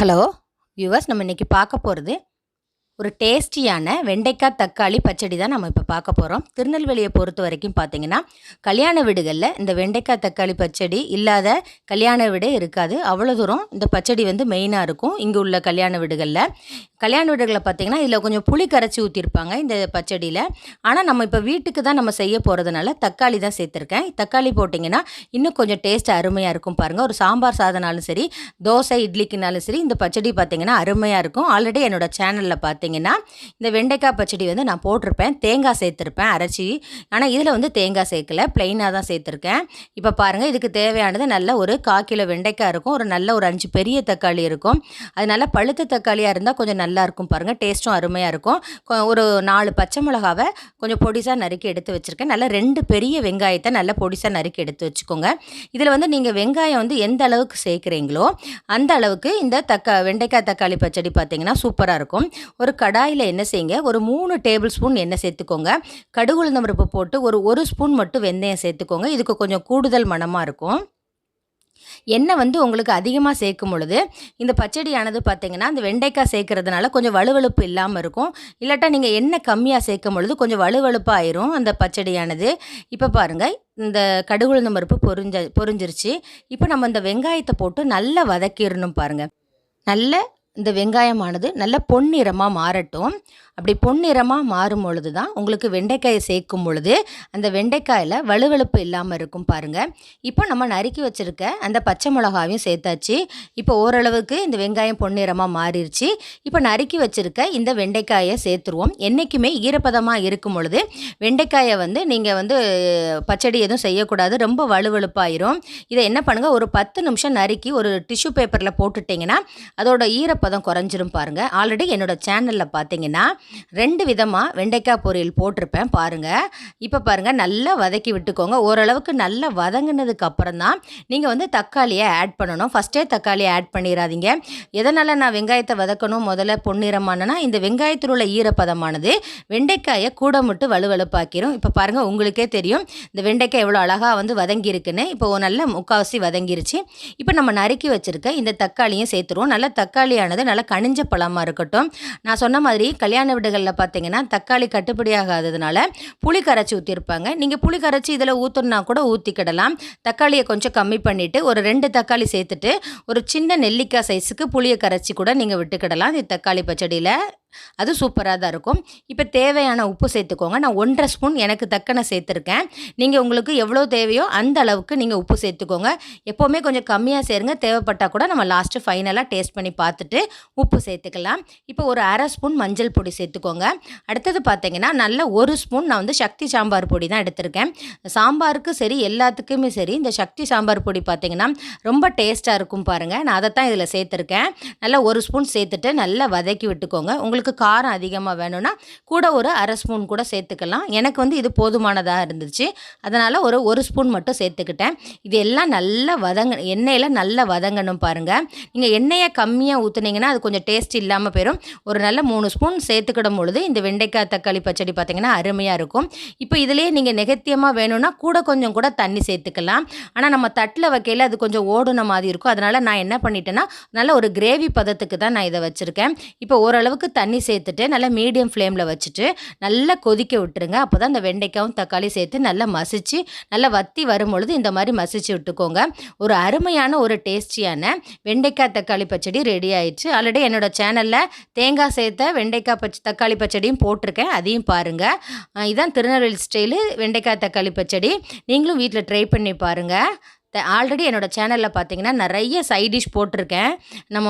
Hello viewers, நம்ம இன்றைக்கி பார்க்க போகிறது ஒரு டேஸ்டியான வெண்டைக்காய் தக்காளி பச்சடி தான் நம்ம இப்போ பார்க்க போகிறோம். திருநெல்வேலியை பொறுத்த வரைக்கும் பார்த்திங்கன்னா, கல்யாண வீடுகளில் இந்த வெண்டைக்காய் தக்காளி பச்சடி இல்லாத கல்யாண வீடே இருக்காது. அவ்வளோ தூரம் இந்த பச்சடி மெயினாக இருக்கும் இங்கே உள்ள கல்யாண வீடுகளில். கல்யாண வீடுகளில் பார்த்திங்கன்னா இதில் கொஞ்சம் புளி கரைச்சி ஊற்றிருப்பாங்க இந்த பச்சடியில். ஆனால் நம்ம இப்போ வீட்டுக்கு தான் நம்ம செய்ய போகிறதுனால தக்காளி தான் சேர்த்துருக்கேன். தக்காளி போட்டிங்கன்னா இன்னும் கொஞ்சம் டேஸ்ட் அருமையாக இருக்கும் பாருங்கள். ஒரு சாம்பார் சாதனாலும் சரி, தோசை இட்லிக்குனாலும் சரி, இந்த பச்சடி பார்த்திங்கன்னா அருமையாக இருக்கும். ஆல்ரெடி என்னோடய சேனலில் பார்த்திங்கன்னா இந்த வெண்டைக்காய் பச்சடி நான் போட்டிருப்பேன். தேங்காய் சேர்த்துருப்பேன் அரைச்சி. ஆனால் இதில் தேங்காய் சேர்க்கல, ப்ளைனாக தான் சேர்த்துருக்கேன். இப்போ பாருங்கள், இதுக்கு தேவையானது நல்ல ஒரு 1/4 கிலோ வெண்டைக்காய் இருக்கும், ஒரு நல்ல ஒரு 5 பெரிய தக்காளி இருக்கும். அதனால பழுத்த தக்காளியாக இருந்தால் கொஞ்சம் நல்லாயிருக்கும் பாருங்கள், டேஸ்ட்டும் அருமையாக இருக்கும். ஒரு 4 பச்சை மிளகாவை கொஞ்சம் பொடிசாக நறுக்கி எடுத்து வச்சுருக்கேன். நல்லா 2 பெரிய வெங்காயத்தை நல்லா பொடிசாக நறுக்கி எடுத்து வச்சுக்கோங்க. இதில் நீங்கள் வெங்காயம் எந்த அளவுக்கு சேர்க்குறீங்களோ அந்த அளவுக்கு இந்த வெண்டைக்காய் தக்காளி பச்சடி பார்த்திங்கன்னா சூப்பராக இருக்கும். ஒரு கடாயில் எண்ணெய் செய்யுங்க, ஒரு 3 டேபிள் ஸ்பூன் எண்ணெய் சேர்த்துக்கோங்க. கடுகு உளுந்தம் பருப்பு போட்டு ஒரு ஸ்பூன் மட்டும் வெந்தயம் சேர்த்துக்கோங்க. இதுக்கு கொஞ்சம் கூடுதல் மணமாக இருக்கும். எண்ணெய் உங்களுக்கு அதிகமாக சேர்க்கும் பொழுது இந்த பச்சடியானது பார்த்திங்கன்னா அந்த வெண்டைக்காய் சேர்க்கறதுனால கொஞ்சம் வலுவழுப்பு இல்லாமல் இருக்கும். இல்லாட்டா நீங்கள் எண்ணெய் கம்மியாக சேர்க்கும் பொழுது கொஞ்சம் வலுவழுப்பாக ஆயிரும் அந்த பச்சடியானது. இப்போ பாருங்கள், இந்த கடுகு உளுந்தம் பருப்பு பொரிஞ்சிருச்சு. இப்போ நம்ம இந்த வெங்காயத்தை போட்டு நல்லா வதக்கிடணும் பாருங்கள். நல்ல இந்த வெங்காயமானது நல்ல பொன்னிறமாக மாறட்டும். அப்படி பொன்னிறமாக மாறும் பொழுது தான் உங்களுக்கு வெண்டைக்காயை சேர்க்கும் பொழுது அந்த வெண்டைக்காயில் வலுவழுப்பு இல்லாமல் இருக்கும் பாருங்கள். இப்போ நம்ம நறுக்கி வச்சுருக்க அந்த பச்சை மிளகாவையும் சேர்த்தாச்சு. இப்போ ஓரளவுக்கு இந்த வெங்காயம் பொன்னிறமாக மாறிடுச்சு. இப்போ நறுக்கி வச்சுருக்க இந்த வெண்டைக்காயை சேர்த்துருவோம். என்றைக்குமே ஈரப்பதமாக இருக்கும் பொழுது வெண்டைக்காயை நீங்கள் பச்சடி எதுவும் செய்யக்கூடாது, ரொம்ப வலுவழுப்பாயிரும். இதை என்ன பண்ணுங்கள், ஒரு 10 நிமிஷம் நறுக்கி ஒரு டிஷ்யூ பேப்பரில் போட்டுட்டிங்கன்னா அதோட ஈரப்பதம் குறைஞ்சிரும் பாருங்கள். ஆல்ரெடி என்னோடய சேனலில் பார்த்தீங்கன்னா 2 விதமாக வெண்டைக்காய் பொரியல் போட்டிருப்பேன் பாருங்கள். இப்போ பாருங்கள், நல்லா வதக்கி விட்டுக்கோங்க. ஓரளவுக்கு நல்லா வதங்கினதுக்கு அப்புறம் தான் நீங்கள் தக்காளியை ஆட் பண்ணணும். ஃபஸ்ட்டே தக்காளியை ஆட் பண்ணிடாதீங்க. எதனால் நான் வெங்காயத்தை வதக்கணும் முதல்ல பொன்னிறமானனா, இந்த வெங்காயத்தில் உள்ள ஈரப்பதமானது வெண்டைக்காயை கூட மட்டும் வலுவழுப்பாக்கிரும். இப்போ பாருங்கள், உங்களுக்கே தெரியும் இந்த வெண்டைக்காய் எவ்வளோ அழகாக வதங்கியிருக்குன்னு. இப்போ நல்ல முக்கால்வாசி வதங்கிருச்சு. இப்போ நம்ம நறுக்கி வச்சுருக்க இந்த தக்காளியும் சேர்த்துருவோம். நல்லா தக்காளியானது நல்லா கனிஞ்ச பழமாக இருக்கட்டும். நான் சொன்ன மாதிரி கல்யாண வீடுகளில் பார்த்தீங்கன்னா தக்காளி கட்டுப்படியாகாததுனால புளி கரைச்சி ஊற்றிருப்பாங்க. நீங்கள் புளி கரைச்சி இதில் ஊற்றணுன்னா கூட ஊற்றிக்கிடலாம். தக்காளியை கொஞ்சம் கம்மி பண்ணிவிட்டு ஒரு 2 தக்காளி சேர்த்துட்டு ஒரு சின்ன நெல்லிக்காய் சைஸுக்கு புளியை கரைச்சி கூட நீங்கள் விட்டுக்கிடலாம் இந்த தக்காளி பச்சடியில். அது சூப்பராக தான் இருக்கும். இப்போ தேவையான உப்பு சேர்த்துக்கோங்க. நான் 1.5 ஸ்பூன் எனக்கு தக்கன சேர்த்துருக்கேன். நீங்கள் உங்களுக்கு எவ்வளோ தேவையோ அந்த அளவுக்கு நீங்கள் உப்பு சேர்த்துக்கோங்க. எப்போவுமே கொஞ்சம் கம்மியாக சேருங்க, தேவைப்பட்டால் கூட நம்ம லாஸ்ட்டு ஃபைனலாக டேஸ்ட் பண்ணி பார்த்துட்டு உப்பு சேர்த்துக்கலாம். இப்போ ஒரு 1/2 ஸ்பூன் மஞ்சள் பொடி சேர்த்துக்கோங்க. அடுத்தது பார்த்தீங்கன்னா நல்ல 1 ஸ்பூன் நான் சக்தி சாம்பார் பொடி தான் எடுத்திருக்கேன். சாம்பாருக்கு சரி எல்லாத்துக்குமே சரி இந்த சக்தி சாம்பார் பொடி பார்த்தீங்கன்னா ரொம்ப டேஸ்ட்டாக இருக்கும் பாருங்கள். நான் அதை தான் இதில் சேர்த்துருக்கேன். நல்லா 1 ஸ்பூன் சேர்த்துட்டு நல்லா வதக்கி விட்டுக்கோங்க. உங்களுக்கு காரம் அதிகமாக வேணும்னா கூட ஒரு 1/2 ஸ்பூன் கூட சேர்த்துக்கலாம். எனக்கு இது போதுமானதாக இருந்துச்சு, அதனால் ஒரு ஸ்பூன் மட்டும் சேர்த்துக்கிட்டேன். இது எல்லாம் நல்லா எண்ணெயில் நல்லா வதங்கணும் பாருங்கள். நீங்கள் எண்ணெயை கம்மியாக ஊற்றுனீங்கன்னா அது கொஞ்சம் டேஸ்ட் இல்லாமல் போயிடும். ஒரு நல்ல 3 ஸ்பூன் சேர்த்துக்கிடும் பொழுது இந்த வெண்டைக்காய் தக்காளி பச்சடி பார்த்திங்கன்னா அருமையாக இருக்கும். இப்போ இதிலே நீங்கள் நெகத்தியமாக வேணும்னா கொஞ்சம் கூட தண்ணி சேர்த்துக்கலாம். ஆனால் நம்ம தட்டில் வைக்கையில் அது கொஞ்சம் ஓடுன மாதிரி இருக்கும். அதனால் நான் என்ன பண்ணிட்டேன்னா நல்ல ஒரு கிரேவி பதத்துக்கு தான் நான் இதை வச்சுருக்கேன். இப்போ ஓரளவுக்கு தண்ணி சேர்த்துட்டு நல்லா மீடியம் ஃப்ளேமில் வச்சுட்டு நல்லா கொதிக்க விட்டுருங்க. அப்போ தான் இந்த வெண்டைக்காயும் தக்காளி சேர்த்து நல்லா மசிச்சு நல்லா வத்தி வரும்பொழுது இந்த மாதிரி மசிச்சு விட்டுக்கோங்க. ஒரு அருமையான ஒரு டேஸ்டியான வெண்டைக்காய் தக்காளி பச்சடி ரெடி ஆயிடுச்சு. ஆல்ரெடி என்னோட சேனலில் தேங்காய் சேர்த்த வெண்டைக்காய் தக்காளி பச்சடியும் போட்டிருக்கேன், அதையும் பாருங்கள். இதுதான் திருநெல்வேலி ஸ்டைலு வெண்டைக்காய் தக்காளி பச்சடி. நீங்களும் வீட்டில் ட்ரை பண்ணி பாருங்கள். ஆல்ரெடி என்னோடய சேனலில் பார்த்தீங்கன்னா நிறைய சைட் டிஷ் போட்டிருக்கேன். நம்ம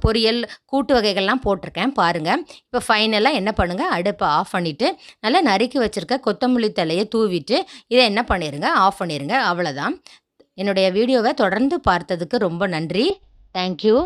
பொரியல் கூட்டு வகைகள்லாம் போட்டிருக்கேன் பாருங்கள். இப்போ ஃபைனலாக என்ன பண்ணுங்கள், அடுப்பை ஆஃப் பண்ணிவிட்டு நல்லா நறுக்கி வச்சுருக்க கொத்தமல்லி தழையை தூவிட்டு இதை என்ன பண்ணிடுங்க, ஆஃப் பண்ணிடுங்க. அவ்வளோதான். என்னுடைய வீடியோவை தொடர்ந்து பார்த்ததுக்கு ரொம்ப நன்றி. தேங்க்யூ.